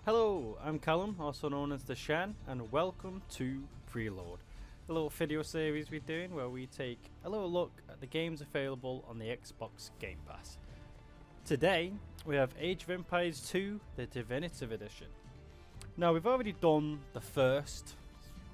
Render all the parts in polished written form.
Hello, I'm Callum, also known as the Shan, and welcome to Preload, a little video series we're doing where we take a little look at the games available on the Xbox Gamepass. Today, we have Age of Empires 2, the Definitive Edition. Now, we've already done the first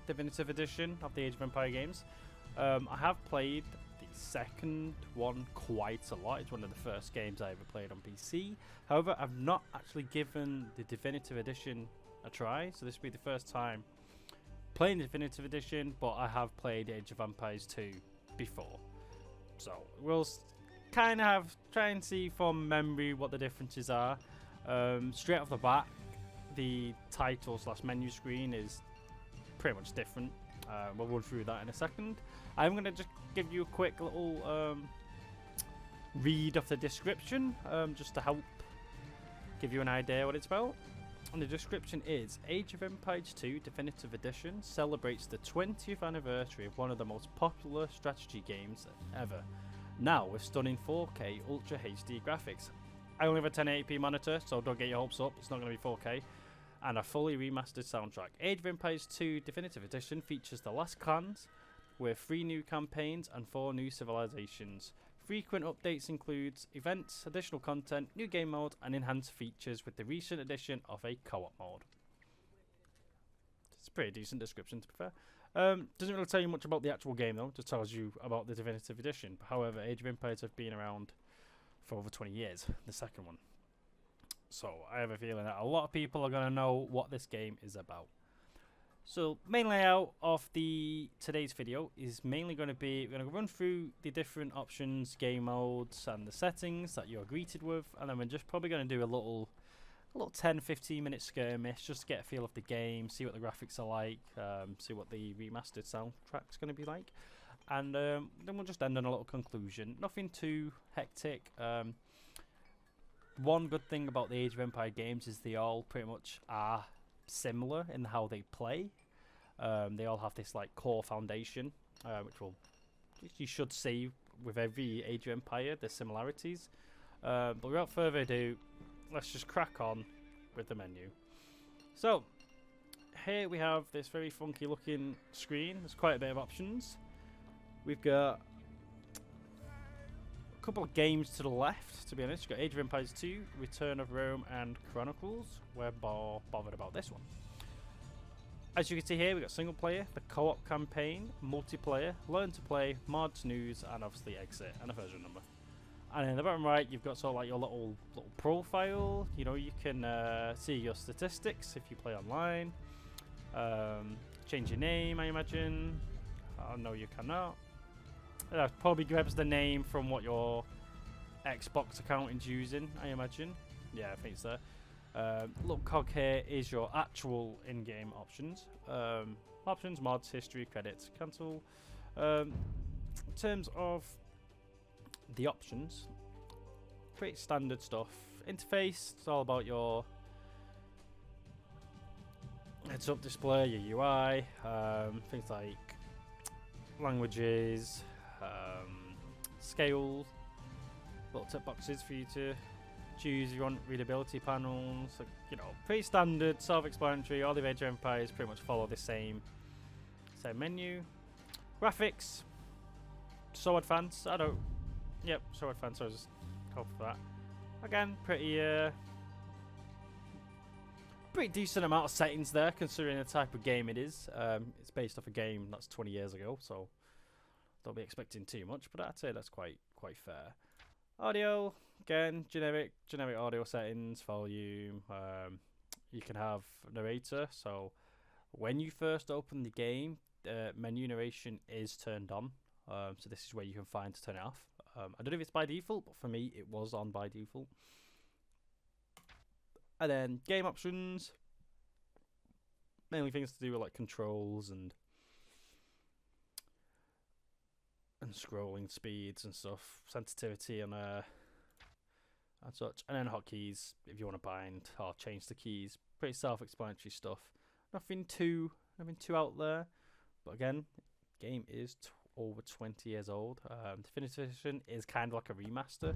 Definitive Edition of the Age of Empires games. I have played the second one quite a lot. It's one of the first games I ever played on PC. However, I've not actually given the Definitive Edition a try, so this will be the first time playing the Definitive Edition, but I have played Age of Empires 2 before. So we'll kind of try and see from memory what the differences are. Straight off the bat, the title / menu screen is pretty much different. We'll run through that in a second. I'm going to just give you a quick little read of the description, just to help give you an idea what it's about. And the description is, Age of Empires 2 Definitive Edition celebrates the 20th anniversary of one of the most popular strategy games ever. Now with stunning 4K Ultra HD graphics. I only have a 1080p monitor, so don't get your hopes up, it's not going to be 4K. And a fully remastered soundtrack. Age of Empires 2 Definitive Edition features the last clans, with 3 new campaigns and 4 new civilizations. Frequent updates includes events, additional content, new game mode, and enhanced features with the recent addition of a co-op mode. It's a pretty decent description, to be fair. Doesn't really tell you much about the actual game though, just tells you about the Definitive Edition. However, Age of Empires have been around for over 20 years, the second one. So I have a feeling that a lot of people are going to know what this game is about. So main layout of today's video is mainly going to be, we're going to run through the different options, game modes and the settings that you're greeted with, and then we're just probably going to do a little 10-15 minute skirmish just to get a feel of the game, see what the graphics are like, see what the remastered soundtrack's going to be like, and then we'll just end on a little conclusion. Nothing too hectic. One good thing about the Age of Empire games is they all pretty much are similar in how they play. They all have this like core foundation, which you should see with every Age of Empire, the similarities. But without further ado, let's just crack on with the menu. So here we have this very funky looking screen. There's quite a bit of options. We've got couple of games to the left, to be honest. You've got Age of Empires 2, Return of Rome, and Chronicles. We're more bothered about this one. As you can see here, we've got single player, the co-op campaign, multiplayer, learn to play, mods, news, and obviously exit, and a version number. And in the bottom right, you've got sort of like your little profile. You know, you can see your statistics if you play online. Change your name, I imagine. Oh, no, you cannot. Probably grabs the name from what your Xbox account is using, I imagine. Yeah, I think so. Little cog here is your actual in-game options. Options, mods, history, credits, cancel. In terms of the options, pretty standard stuff. Interface, it's all about your heads-up display, your UI, things like languages, scale, little tick boxes for you to choose if you want readability panels. So, you know, pretty standard, self-explanatory. All the Age of Empires pretty much follow the same menu. Graphics, so advanced. Yep, so advanced. So I'll just go for that. Again, pretty decent amount of settings there, considering the type of game it is. It's based off a game that's 20 years ago, so don't be expecting too much, but I'd say that's quite fair. Audio, again, generic audio settings, volume. You can have narrator, so when you first open the game, menu narration is turned on. So this is where you can find to turn it off. I don't know if it's by default, but for me it was on by default. And then game options, mainly things to do with like controls and scrolling speeds and stuff, sensitivity and such. And then hotkeys if you want to bind or change the keys. Pretty self-explanatory stuff. Nothing too out there. But again, game is over 20 years old. Definitive Edition is kind of like a remaster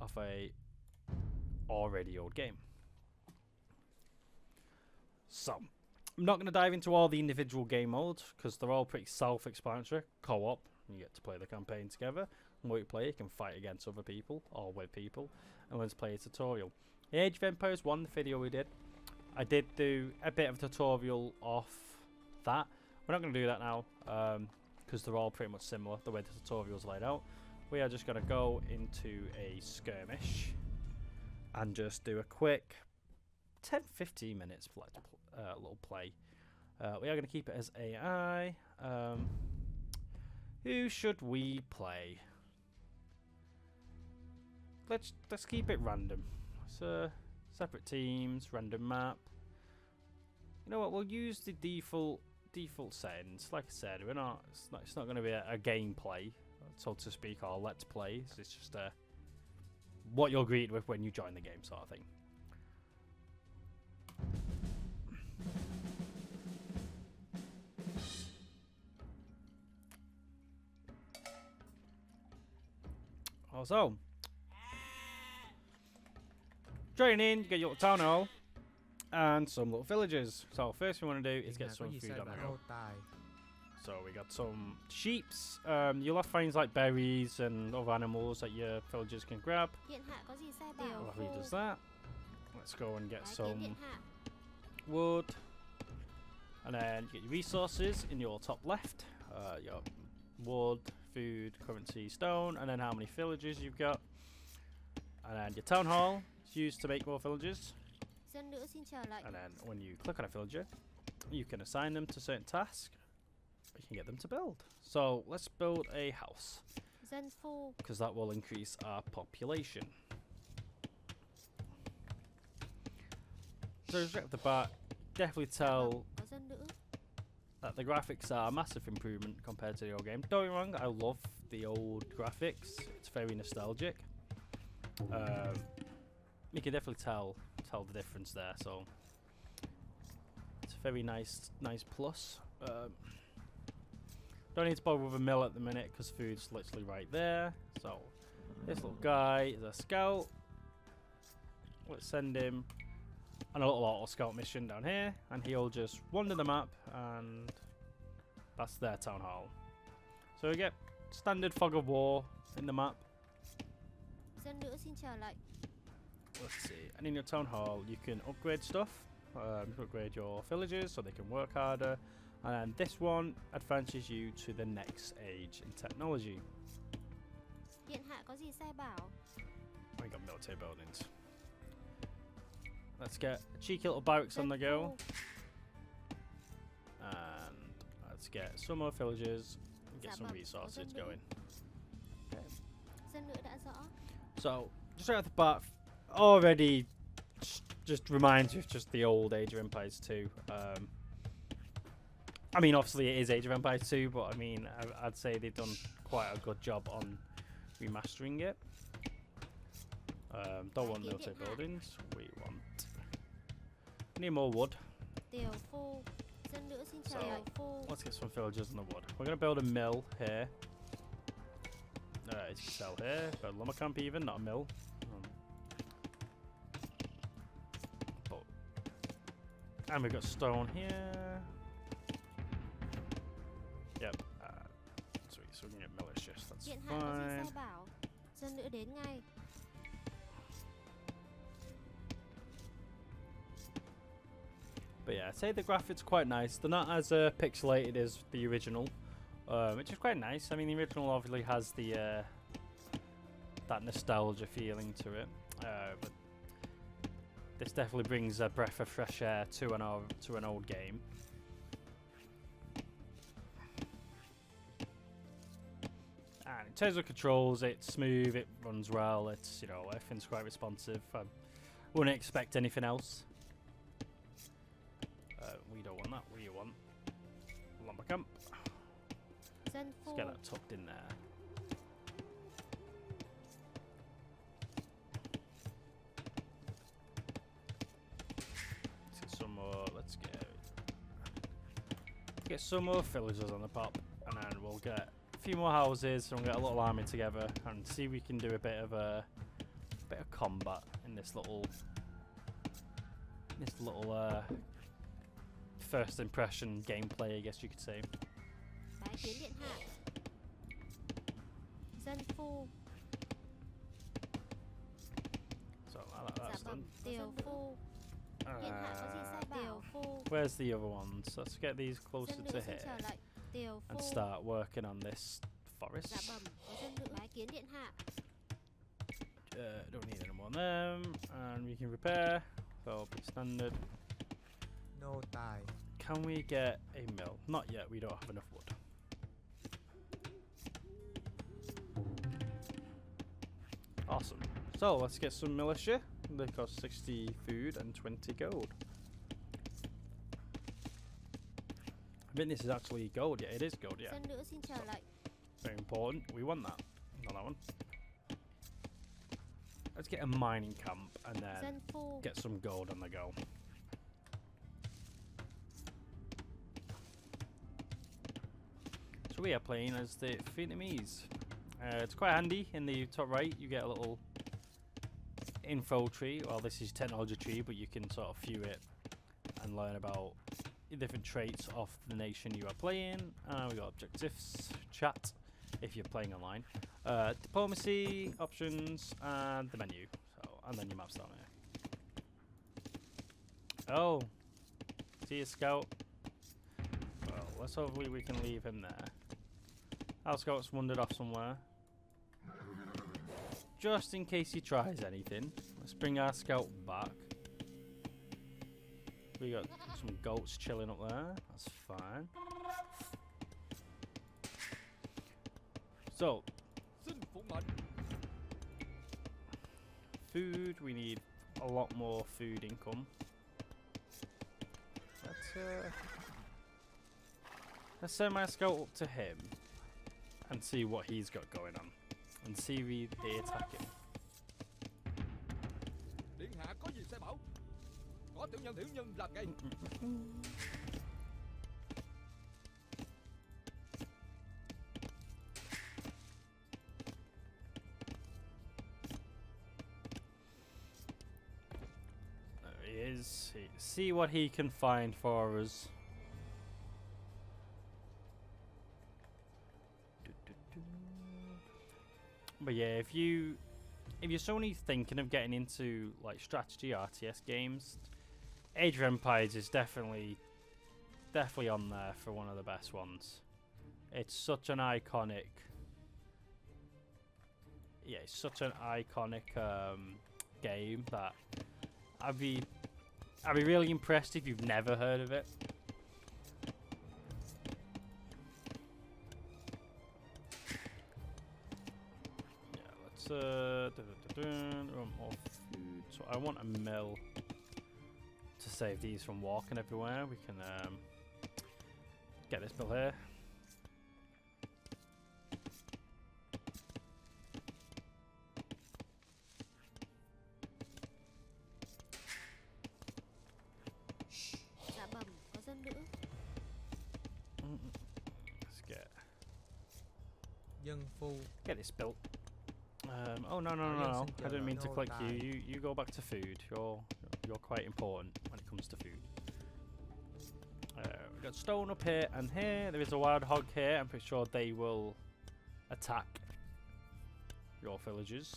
of a already old game. So, I'm not going to dive into all the individual game modes because they're all pretty self-explanatory. Co-op, you get to play the campaign together. Multiplayer, you can fight against other people or with people. And let's play a tutorial. The Age of Empires 1, the video we did, I did do a bit of a tutorial off that. We're not going to do that now because they're all pretty much similar, the way the tutorial's laid out. We are just going to go into a skirmish and just do a quick 10-15 minutes little play. We are going to keep it as AI. Who should we play? Let's keep it random. So separate teams, random map. You know what? We'll use the default settings. Like I said, it's not going to be a gameplay, so to speak, or let's play. It's just what you're greeted with when you join the game, sort of thing. Also, join in, you get your town hall and some little villages. So first we want to do is get some food on the go. So we got some sheeps. You'll have things like berries and other animals that your villagers can grab. Well, who does that? Let's go and get some wood. And then you get your resources in your top left. Your wood, food, currency, stone, and then how many villagers you've got. And then your town hall is used to make more villagers. And then when you click on a villager, you can assign them to certain tasks. You can get them to build. So let's build a house, because that will increase our population. So just right off the bat, definitely tell that the graphics are a massive improvement compared to the old game. Don't get me wrong, I love the old graphics. It's very nostalgic. You can definitely tell the difference there. So it's a very nice plus. Don't need to bother with a mill at the minute because food's literally right there. So this little guy is a scout. Let's send him on a little auto scout mission down here, and he'll just wander the map, and that's their town hall. So we get standard fog of war in the map. Let's see, and in your town hall you can upgrade stuff. You can upgrade your villagers so they can work harder, and then this one advances you to the next age in technology. We got military buildings. Let's get a cheeky little barracks on the go. And let's get some more villagers and get some resources going. Okay. So, just right off the bat, already just reminds you of just the old Age of Empires 2. I mean, obviously it is Age of Empires 2, but I mean, I'd say they've done quite a good job on remastering it. Don't want military buildings. We need more wood. So let's get some villagers in the wood. We're gonna build a mill here. You can sell here. Got a lumber camp even, not a mill. And we've got stone here. Yep. Sweet. So we can get militias. That's fine. But yeah, I'd say the graphics are quite nice. They're not as pixelated as the original, which is quite nice. I mean, the original obviously has the that nostalgia feeling to it, but this definitely brings a breath of fresh air to an old game. And in terms of controls, it's smooth, it runs well, it's, you know, everything's quite responsive. I wouldn't expect anything else. We don't want that. We want lumber camp. Let's get that tucked in there. Let's get some more. Let's get some more villagers on the pop, and then we'll get a few more houses, and we'll get a little army together, and see if we can do a bit of combat in this little first impression gameplay, I guess you could say. Bái kiến điện hạ. Dân phu. So I like that done. Tiểu phu. Điện hạ có gì sai bảo? Tiểu phu. Where's the other ones? Let's get these closer Dân to nữ xin here trở lại. Tiểu phu. and start working on this forest. Dạ bẩm có dân nữ. Bái kiến điện hạ. Don't need any more of them, and we can repair. That'll be standard. No tài. Can we get a mill? Not yet. We don't have enough wood. Awesome. So let's get some militia. They cost 60 food and 20 gold. I think this is actually gold. Yeah, it is gold. Yeah. Dân nữ xin trở lại. Very important. We want that. Not that one. Let's get a mining camp and then Dân phu. get some gold on the go. So we are playing as the Vietnamese. It's quite handy. In the top right, you get a little info tree. Well, this is technology tree, but you can sort of view it and learn about the different traits of the nation you are playing. We got objectives, chat, if you're playing online, diplomacy, options, and the menu. So, and then your maps down here. Oh, see a scout. Well, let's hopefully we can leave him there. Our scout's wandered off somewhere. Just in case he tries anything, let's bring our scout back. We got some goats chilling up there. That's fine. So, food. We need a lot more food income. Let's send my scout up to him and see what he's got going on, and see if they attack him. Điện hạ có gì sai bảo? Có tiểu nhân làm ngay. There he is. See what he can find for us. But yeah, if you're suddenly thinking of getting into like strategy RTS games, Age of Empires is definitely on there for one of the best ones. It's such an iconic, game that I'd be really impressed if you've never heard of it. More food. So I want a mill to save these from walking everywhere. We can get this mill here. Dạ bẩm có dân nữ. Let's Dân phu. get this built. Oh no! I didn't mean to click you. You go back to food. You're quite important when it comes to food. We got stone up here and here. There is a wild hog here. I'm pretty sure they will attack your villagers.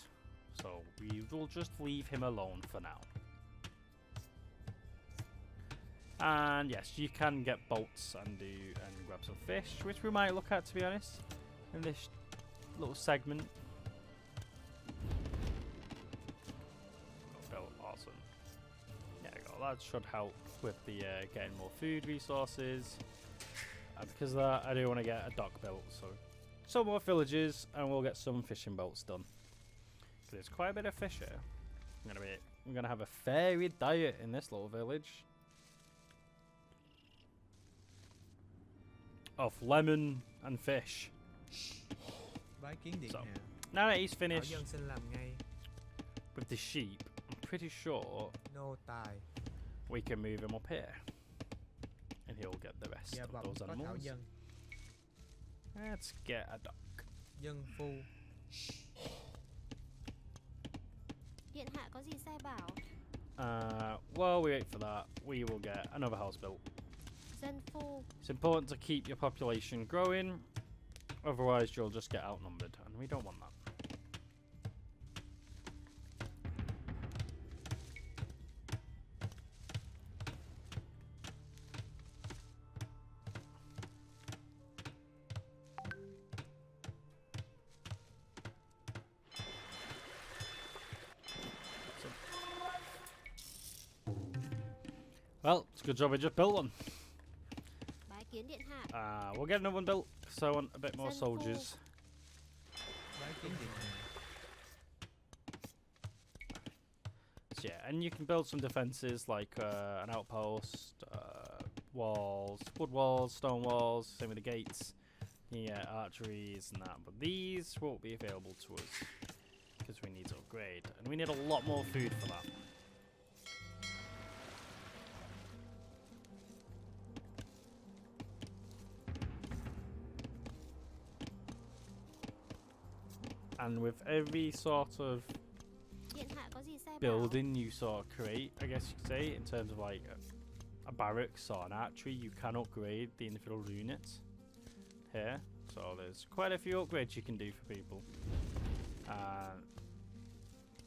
So we will just leave him alone for now. And yes, you can get boats and grab some fish, which we might look at, to be honest, in this little segment. Awesome. There we go. That should help with the getting more food resources. Because of that, I do want to get a dock built. So some more villages, and we'll get some fishing boats done. There's quite a bit of fish here. I'm gonna have a varied diet in this little village of lemon and fish. Bái kiến điện So, hạ. now that he's Thảo finished dân xin làm ngay. with the sheep, I'm pretty sure No tài. we can move him up here, and he'll get the rest Dạ of bẩm those có thảo animals. dân. Let's get a duck. Dân phu. Điện hạ có gì sai bảo? While we wait for that, we will get another house built. Dân phu. It's important to keep your population growing, otherwise you'll just get outnumbered, and we don't want that. Well, it's a good job I just built one. Bái kiến điện hạ. We'll get another one built, so I want a bit more Dân phu. soldiers. Bái kiến điện hạ. So yeah, and you can build some defenses like an outpost, walls, wood walls, stone walls, same with the gates. Yeah, archeries and that, but these won't be available to us because we need to upgrade, and we need a lot more food for that. And with every sort of Điện hạ có gì sai bảo? building you sort of create, I guess you could say, in terms of like a barracks or an archery, you can upgrade the individual units here. So there's quite a few upgrades you can do for people.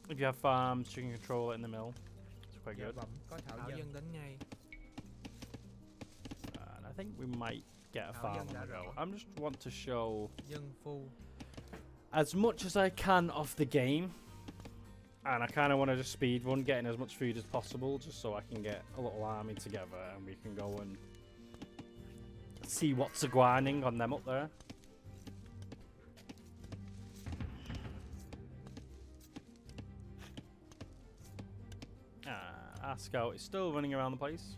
If you have farms, you can control it in the mill. It's quite Dạ good. bẩm có thảo dân đến ngay. And I think we might get a Thảo farm dân on đã the go. rõ. I just want to show Dân phu. as much as I can off the game, and I kind of want to just speed run getting as much food as possible just so I can get a little army together and we can go and see what's a-grinding on them up there. Our scout is still running around the place.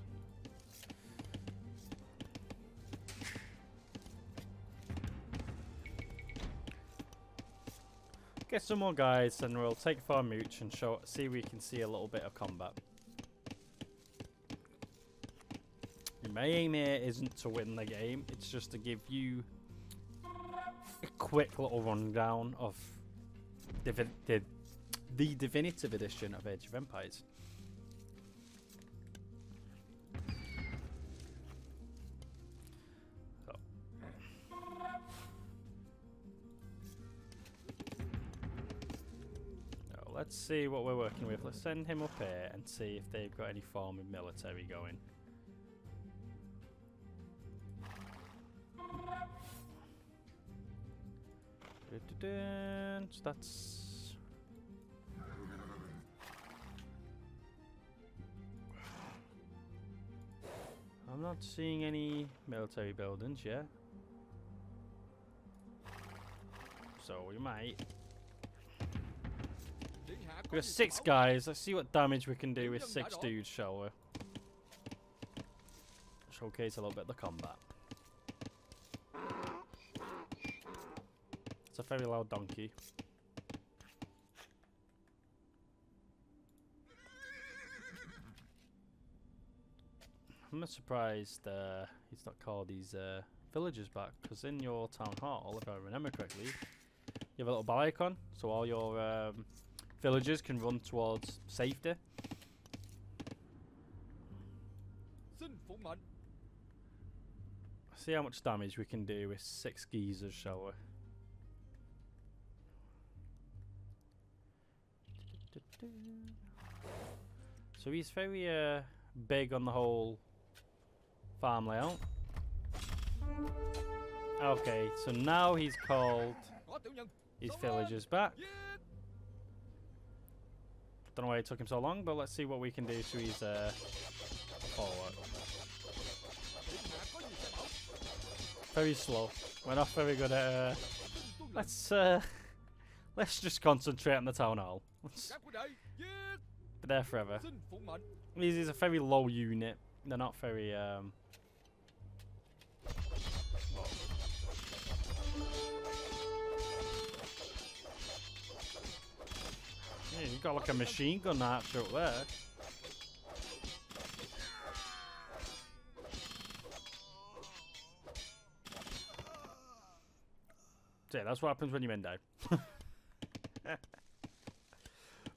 Get some more guys and we'll take far mooch and see if we can see a little bit of combat. My aim here isn't to win the game, it's just to give you a quick little rundown of the definitive edition of Age of Empires. Let's see what we're working with. Let's send him up here and see if they've got any form of military going. That's... I'm not seeing any military buildings yet. So we might... We got 6 guys. Let's see what damage we can do with 6 dudes, shall we? Showcase a little bit of the combat. It's a very loud donkey. I'm not surprised he's not called these villagers back, because in your town hall, if I remember correctly, you have a little bell icon, so all your villagers can run towards safety. See how much damage we can do with 6 geezers, shall we? So he's very big on the whole farm layout. Okay, so now he's called his villagers back. Don't know why it took him so long, but let's see what we can do to his forward. Very slow. We're not very good at. Let's just concentrate on the town hall. Be there forever. These is a very low unit. They're not very well. Yeah, you've got like a machine gun archer up there. So yeah, that's what happens when you men die.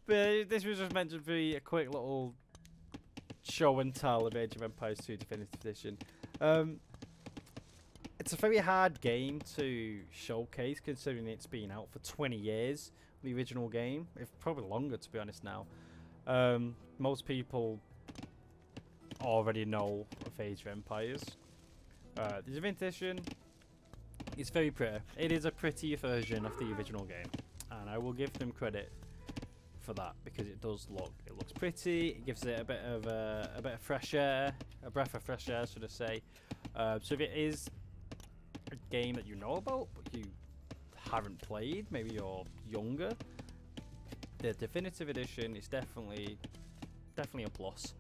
But this was just meant to be a quick little show and tell of Age of Empires 2 Definitive Edition. It's a very hard game to showcase considering it's been out for 20 years, the original game. If probably longer, to be honest now. Most people already know of Age of Empires. The Divine Edition is very pretty. It is a pretty version of the original game, and I will give them credit for that because it looks pretty. It gives it a bit of fresh air, a breath of fresh air, should I say. So if it is a game that you know about but you haven't played, maybe you're younger, the Definitive Edition is definitely a plus.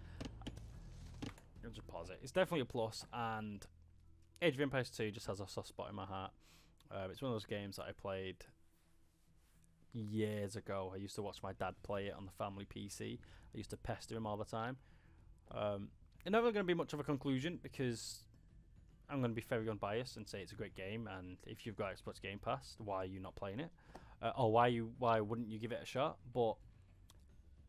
I'll just pause it. It's definitely a plus, and Age of Empires 2 just has a soft spot in my heart. It's one of those games that I played years ago. I used to watch my dad play it on the family PC. I used to pester him all the time. It's never going to be much of a conclusion because I'm going to be very unbiased and say it's a great game. And if you've got Xbox Game Pass, why are you not playing it? Or why wouldn't you give it a shot? But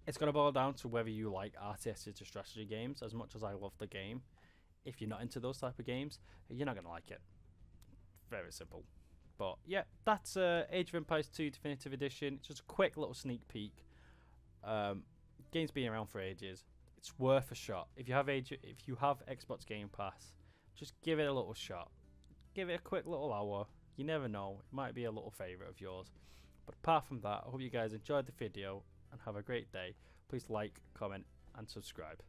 it's going to boil down to whether you like RTS or strategy games as much as I love the game. If you're not into those type of games, you're not going to like it. Very simple. But yeah, that's Age of Empires 2 Definitive Edition. It's just a quick little sneak peek. Game's been around for ages. It's worth a shot. If you have Xbox Game Pass, just give it a little shot. Give it a quick little hour. You never know. It might be a little favourite of yours. But apart from that, I hope you guys enjoyed the video and have a great day. Please like, comment and subscribe.